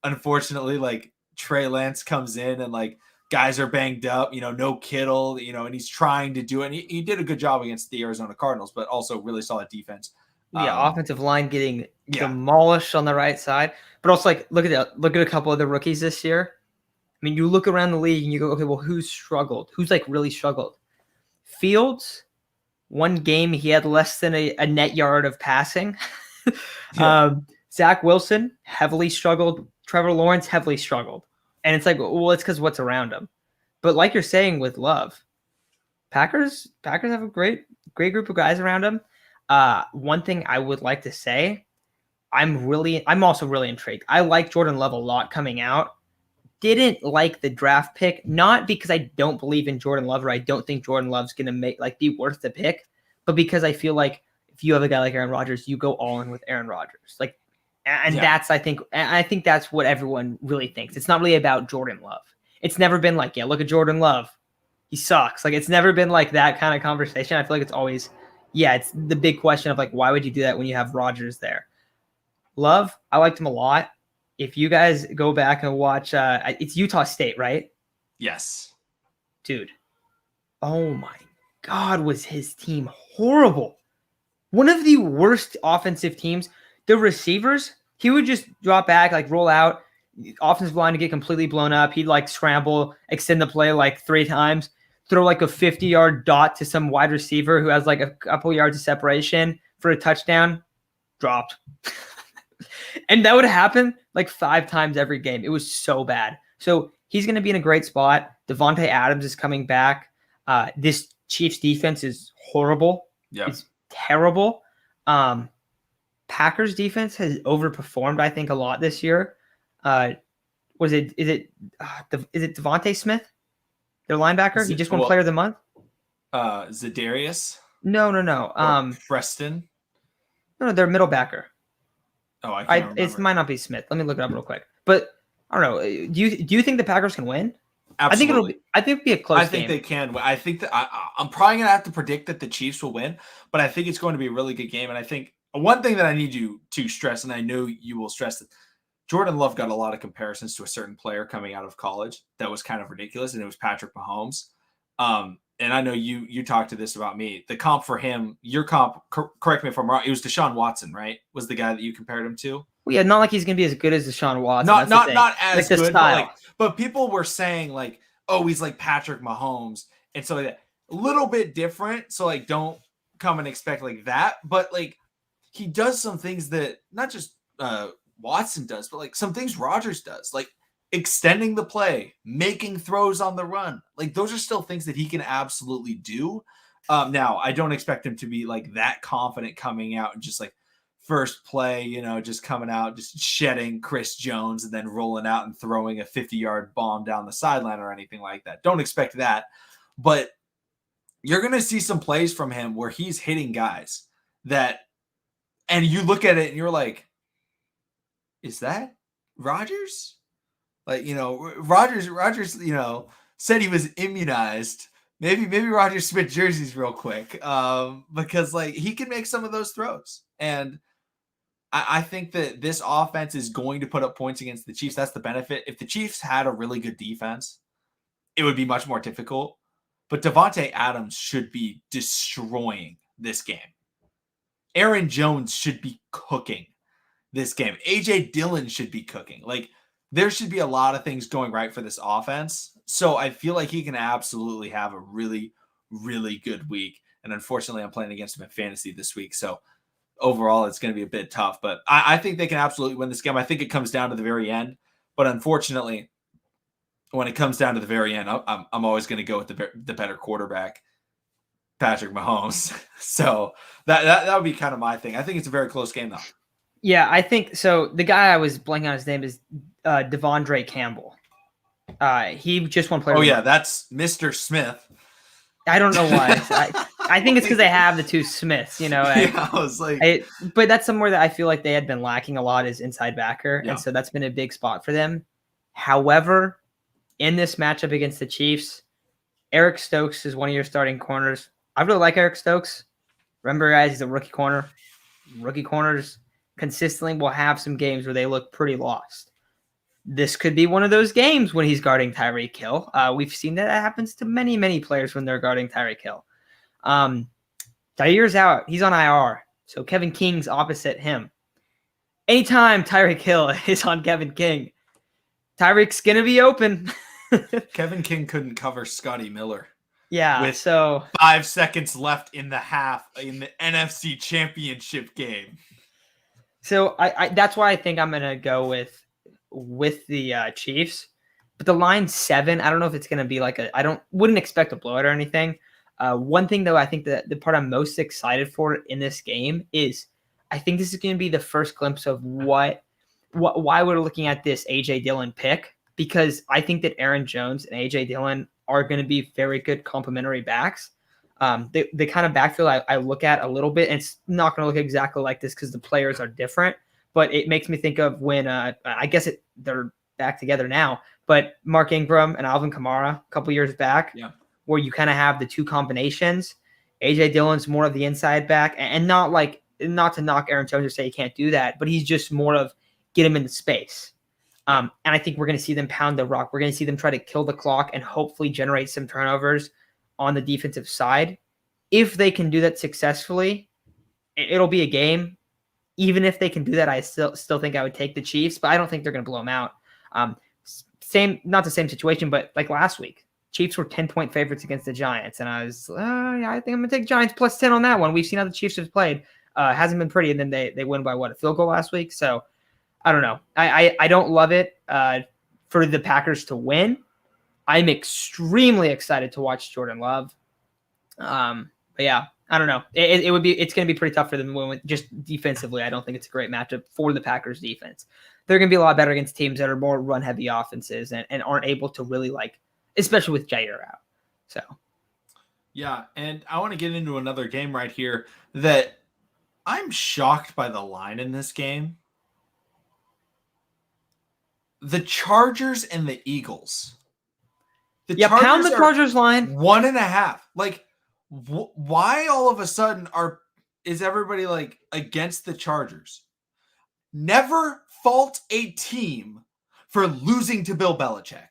S1: unfortunately, Trey Lance comes in and guys are banged up, no Kittle, and he's trying to do it. And he did a good job against the Arizona Cardinals, but also really solid defense.
S2: Yeah, offensive line getting demolished on the right side. But also, look at a couple of the rookies this year. I mean, you look around the league and you go, okay, well, who's struggled? Who's really struggled? Fields, one game he had less than a net yard of passing. Zach Wilson heavily struggled. Trevor Lawrence heavily struggled. And it's it's because what's around him. But like you're saying with Love, Packers have a great group of guys around him. One thing I would like to say, I'm also really intrigued. I like Jordan Love a lot coming out. Didn't like the draft pick, not because I don't believe in Jordan Love or I don't think Jordan Love's gonna be worth the pick, but because I feel like if you have a guy like Aaron Rodgers, you go all in with Aaron Rodgers. That's I think that's what everyone really thinks. It's not really about Jordan Love. It's never been look at Jordan Love. He sucks. It's never been that kind of conversation. I feel like it's always, it's the big question of why would you do that when you have Rodgers there? Love, I liked him a lot. If you guys go back and watch, it's Utah State, right?
S1: Yes.
S2: Dude. Oh my God, was his team horrible. One of the worst offensive teams. The receivers, he would just drop back, roll out, offensive line to get completely blown up. He'd scramble, extend the play 3 times, throw a 50-yard dot to some wide receiver who has a couple yards of separation for a touchdown, dropped. And that would happen 5 times every game. It was so bad. So he's going to be in a great spot. Devontae Adams is coming back. This Chiefs defense is horrible.
S1: Yeah.
S2: It's terrible. Packers defense has overperformed, I think, a lot this year. Is it Devontae Smith, their linebacker? He just won Player of the Month.
S1: Zadarius?
S2: No.
S1: Preston?
S2: No, they're middle backer.
S1: Oh, I can't remember.
S2: It might not be Smith. Let me look it up real quick. But I don't know. Do you think the Packers can win?
S1: Absolutely.
S2: I think it'll be a close game.
S1: I think they can. I think that I'm probably gonna have to predict that the Chiefs will win, but I think it's going to be a really good game. And I think one thing that I need you to stress, and I know you will stress, that Jordan Love got a lot of comparisons to a certain player coming out of college that was kind of ridiculous, and it was Patrick Mahomes. And I know you talked to this about me. The comp for him, your comp, correct me if I'm wrong, it was Desean Watson, right? Was the guy that you compared him to?
S2: Well, yeah, not like he's going to be as good as Deshaun Watson.
S1: Not as good,
S2: style.
S1: But people were saying oh, he's like Patrick Mahomes, and so a little bit different. So don't come and expect that, but he does some things that not just Watson does, but some things Rodgers does, extending the play, making throws on the run. Those are still things that he can absolutely do. Now, I don't expect him to be that confident coming out and just first play, just coming out, just shedding Chris Jones and then rolling out and throwing a 50-yard bomb down the sideline or anything like that. Don't expect that. But you're going to see some plays from him where he's hitting guys that, and you look at it and you're like, is that Rodgers? Like, Rodgers, said he was immunized. Maybe Rodgers switched jerseys real quick because like he can make some of those throws. And I think that this offense is going to put up points against the Chiefs. That's the benefit. If the Chiefs had a really good defense, it would be much more difficult. But Davante Adams should be destroying this game. Aaron Jones should be cooking this game. A.J. Dillon should be cooking. Like, there should be a lot of things going right for this offense. So I feel like he can absolutely have a really, really good week. And unfortunately, I'm playing against him in fantasy this week. So overall, it's going to be a bit tough. But I think they can absolutely win this game. I think it comes down to the very end. But unfortunately, when it comes down to the very end, I'm always going to go with the better quarterback, Patrick Mahomes. So that would be kind of my thing. I think it's a very close game, though.
S2: Yeah, I think so. The guy I was blanking on his name is Devondre Campbell. He just won player.
S1: Oh yeah, that's Mr. Smith.
S2: I don't know why. I think it's because they have the two Smiths.
S1: Yeah, I was like,
S2: but that's somewhere that I feel like they had been lacking a lot is inside backer,
S1: Yeah.
S2: and so that's been a big spot for them. However, in this matchup against the Chiefs, Eric Stokes is one of your starting corners. I really like Eric Stokes. Remember, guys, he's a rookie corner. Rookie corners consistently will have some games where they look pretty lost. This could be one of those games when he's guarding Tyreek Hill. We've seen that happens to many, many players when they're guarding Tyreek Hill. Jair's out. He's on IR. So Kevin King's opposite him. Anytime Tyreek Hill is on Kevin King, Tyreek's going to be open.
S1: Kevin King couldn't cover Scotty Miller.
S2: Yeah,
S1: with
S2: so
S1: 5 seconds left in the half in the NFC Championship game.
S2: So I that's why I think I'm gonna go with the Chiefs, but the line's 7. I don't know if it's gonna be like wouldn't expect a blowout or anything. One thing though, I think that the part I'm most excited for in this game is I think this is gonna be the first glimpse of why we're looking at this A.J. Dillon pick, because I think that Aaron Jones and A.J. Dillon are going to be very good complementary backs. The kind of backfield I look at a little bit, and it's not going to look exactly like this because the players are different, but it makes me think of when I guess they're back together now, but Mark Ingram and Alvin Kamara a couple years back, where you kind of have the two combinations. A.J. Dillon's more of the inside back, and not to knock Aaron Jones or say he can't do that, but he's just more of get him into space. And I think we're going to see them pound the rock. We're going to see them try to kill the clock and hopefully generate some turnovers on the defensive side. If they can do that successfully, it'll be a game. Even if they can do that, I still think I would take the Chiefs, but I don't think they're going to blow them out. Not the same situation, but like last week, Chiefs were 10-point favorites against the Giants, and I was, I think I'm going to take Giants plus 10 on that one. We've seen how the Chiefs have played. Hasn't been pretty, and then they win by a field goal last week. So I don't know. I don't love it for the Packers to win. I'm extremely excited to watch Jordan Love. But yeah, I don't know. It's going to be pretty tough for them just defensively. I don't think it's a great matchup for the Packers defense. They're going to be a lot better against teams that are more run heavy offenses and aren't able to really especially with Jair out. So.
S1: Yeah. And I want to get into another game right here that I'm shocked by the line in this game. The Chargers and the Eagles.
S2: Pound the Chargers line.
S1: 1.5. Like, why all of a sudden is everybody against the Chargers? Never fault a team for losing to Bill Belichick.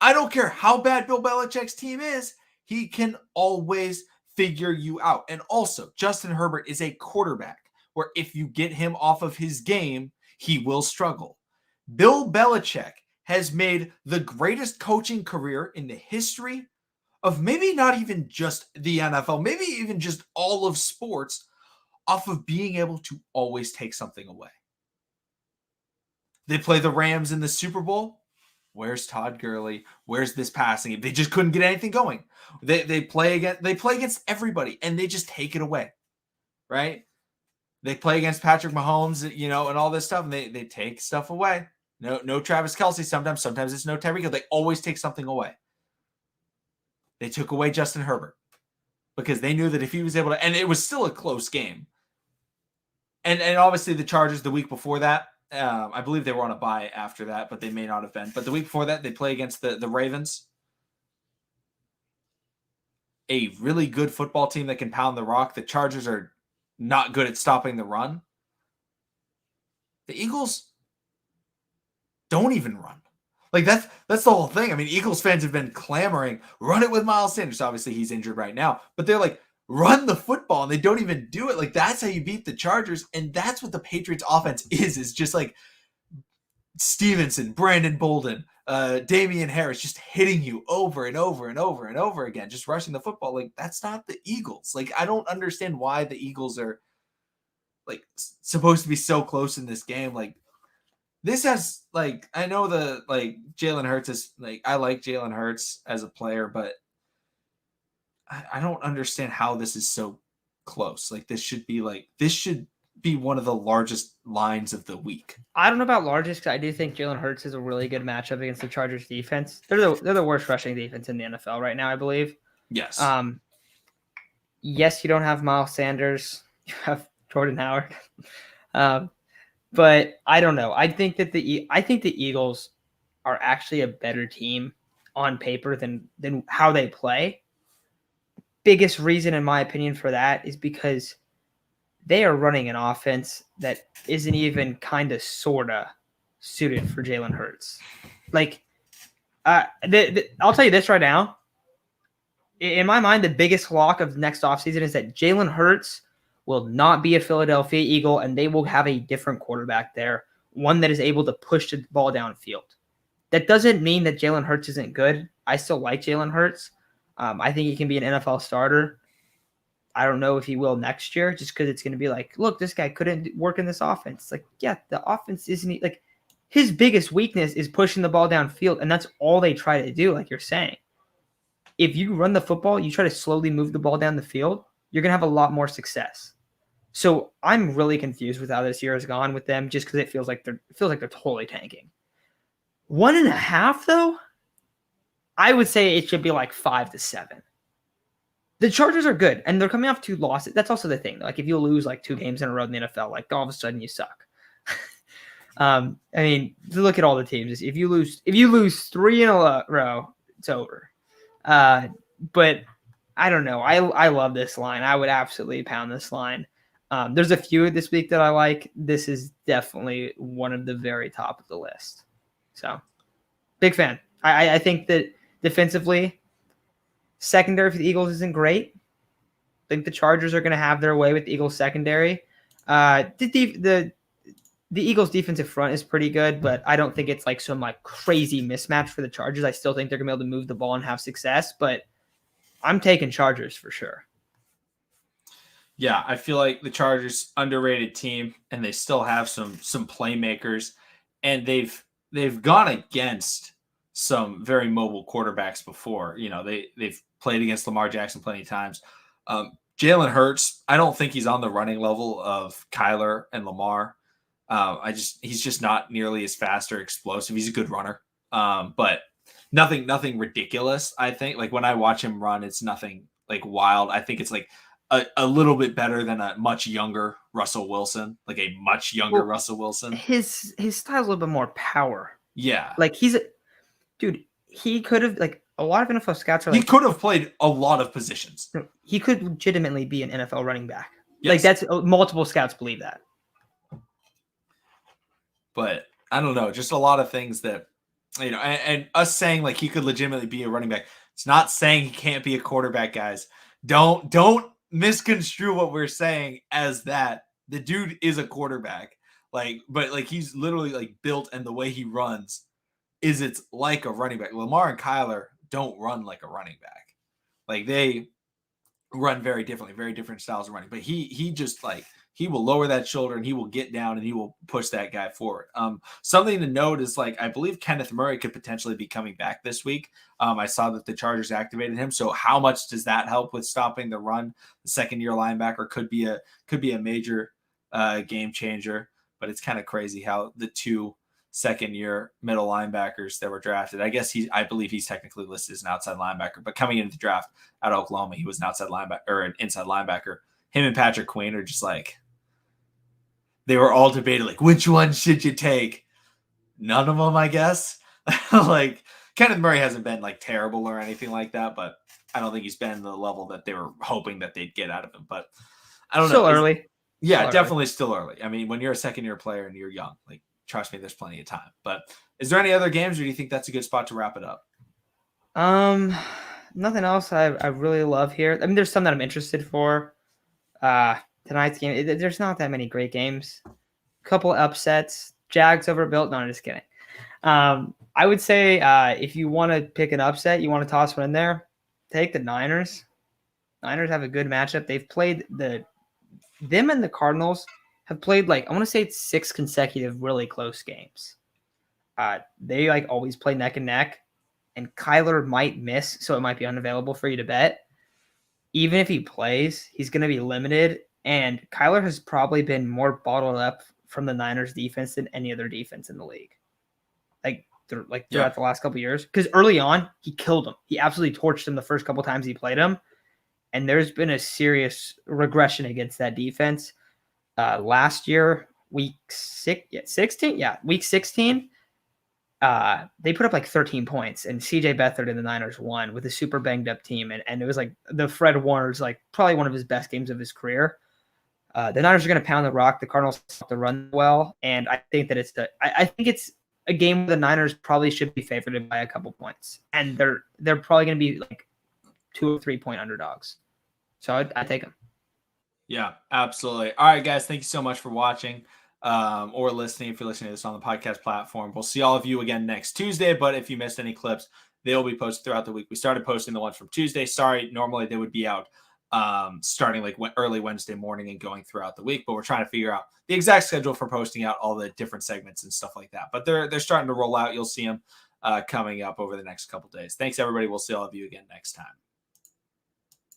S1: I don't care how bad Bill Belichick's team is, he can always figure you out. And also, Justin Herbert is a quarterback where if you get him off of his game, he will struggle. Bill Belichick has made the greatest coaching career in the history of maybe not even just the NFL, maybe even just all of sports, off of being able to always take something away. They play the Rams in the Super Bowl. Where's Todd Gurley? Where's this passing? They just couldn't get anything going. They play against everybody, and they just take it away, right? They play against Patrick Mahomes, and all this stuff, and they take stuff away. No Travis Kelce sometimes it's no Tyreek Hill. They always take something away. They took away Justin Herbert because they knew that if he was able to, and it was still a close game. And obviously the Chargers the week before that, I believe they were on a bye after that, but they may not have been. But the week before that, they play against the Ravens, a really good football team that can pound the rock. The Chargers are not good at stopping the run. The Eagles don't even run. Like that's the whole thing. I mean, Eagles fans have been clamoring, run it with Miles Sanders. Obviously, he's injured right now, but they're like, run the football, and they don't even do it. Like that's how you beat the Chargers, and that's what the Patriots offense is just like Stevenson, Brandon Bolden, Damian Harris just hitting you over and over and over and over again, just rushing the football. Like that's not the Eagles. Like I don't understand why the Eagles are like supposed to be so close in this game. Like this has like, I know Jalen Hurts is like, I like Jalen Hurts as a player, but I don't understand how this is so close. Like this should be one of the largest lines of the week.
S2: I don't know about largest because I do think Jalen Hurts is a really good matchup against the Chargers defense. They're the worst rushing defense in the NFL right now, I believe.
S1: Yes.
S2: Yes, you don't have Miles Sanders. You have Jordan Howard. But I don't know. I think the Eagles are actually a better team on paper than how they play. Biggest reason, in my opinion, for that is because they are running an offense that isn't even kind of sorta suited for Jalen Hurts. Like, I'll tell you this right now. In my mind, the biggest lock of next offseason is that Jalen Hurts will not be a Philadelphia Eagle, and they will have a different quarterback there, one that is able to push the ball downfield. That doesn't mean that Jalen Hurts isn't good. I still like Jalen Hurts. I think he can be an NFL starter. I don't know if he will next year, just because it's going to be like, look, this guy couldn't work in this offense. It's like, yeah, the offense isn't like his biggest weakness is pushing the ball downfield, and that's all they try to do, like you're saying. If you run the football, you try to slowly move the ball down the field, you're going to have a lot more success. So I'm really confused with how this year has gone with them, just because it feels like they're totally tanking. 1.5 though, I would say it should be like 5-7. The Chargers are good, and they're coming off 2 losses. That's also the thing. Like if you lose like 2 games in a row in the NFL, like all of a sudden you suck. I mean, look at all the teams. If you lose 3 in a row, it's over. But I don't know. I love this line. I would absolutely pound this line. There's a few this week that I like. This is definitely one of the very top of the list. So, big fan. I think that defensively, secondary for the Eagles isn't great. I think the Chargers are going to have their way with the Eagles secondary. The Eagles defensive front is pretty good, but I don't think it's like some like crazy mismatch for the Chargers. I still think they're going to be able to move the ball and have success, but I'm taking Chargers for sure.
S1: Yeah, I feel like the Chargers underrated team, and they still have some playmakers, and they've gone against some very mobile quarterbacks before. They've played against Lamar Jackson plenty of times. Jalen Hurts, I don't think he's on the running level of Kyler and Lamar. He's just not nearly as fast or explosive. He's a good runner, but nothing ridiculous. I think like when I watch him run, it's nothing like wild. I think it's like a little bit better than a much younger Russell Wilson, like a much younger Russell Wilson.
S2: His style's a little bit more power.
S1: Yeah,
S2: like dude. He could have like a lot of NFL scouts are like
S1: he could have played a lot of positions.
S2: He could legitimately be an NFL running back.
S1: Yes.
S2: Like that's multiple scouts believe that.
S1: But I don't know, just a lot of things that and us saying like he could legitimately be a running back. It's not saying he can't be a quarterback, guys. Don't misconstrue what we're saying as that. The dude is a quarterback. But he's literally like built, and the way he runs it's like a running back. Lamar and Kyler don't run like a running back. Like they run very differently, very different styles of running. But he just like he will lower that shoulder and he will get down and he will push that guy forward. Something to note is like I believe Kenneth Murray could potentially be coming back this week. I saw that the Chargers activated him. So how much does that help with stopping the run? The second-year linebacker could be a major game changer. But it's kind of crazy how the 2 second-year middle linebackers that were drafted. I believe he's technically listed as an outside linebacker, but coming into the draft out of Oklahoma, he was an outside linebacker or an inside linebacker. Him and Patrick Queen are just like, they were all debated, like, which one should you take? None of them, I guess. Like, Kenneth Murray hasn't been like terrible or anything like that, but I don't think he's been the level that they were hoping that they'd get out of him. But I don't know.
S2: Still early.
S1: Yeah,
S2: Still
S1: definitely still early. I mean, when you're a second-year player and you're young, like, trust me, there's plenty of time. But is there any other games, or do you think that's a good spot to wrap it up?
S2: Nothing else I really love here. I mean, there's some that I'm interested for. Tonight's game, there's not that many great games. Couple upsets. Jags overbuilt. No, I'm just kidding. I would say if you want to pick an upset, you want to toss one in there, take the Niners. Niners have a good matchup. They've played them and the Cardinals have played like, I want to say it's 6 consecutive really close games. They like always play neck and neck, and Kyler might miss, so it might be unavailable for you to bet. Even if he plays, he's going to be limited, and Kyler has probably been more bottled up from the Niners defense than any other defense in the league. Throughout the last couple of years, because early on he killed him. He absolutely torched him the first couple times he played him, and there's been a serious regression against that defense. Last year, week 16, they put up like 13 points, and CJ Beathard and the Niners won with a super banged up team, and it was like the Fred Warner's like probably one of his best games of his career. The Niners are going to pound the rock. The Cardinals have to run well, and I think that I think it's a game where the Niners probably should be favored by a couple points, and they're probably going to be like 2 or 3 point underdogs. So I take them.
S1: Yeah, absolutely. All right, guys, thank you so much for watching or listening. If you're listening to this on the podcast platform, we'll see all of you again next Tuesday. But if you missed any clips, they'll be posted throughout the week. We started posting the ones from Tuesday. Sorry, normally they would be out starting like early Wednesday morning and going throughout the week, but we're trying to figure out the exact schedule for posting out all the different segments and stuff like that. But they're starting to roll out. You'll see them coming up over the next couple days. Thanks, everybody. We'll see all of you again next time.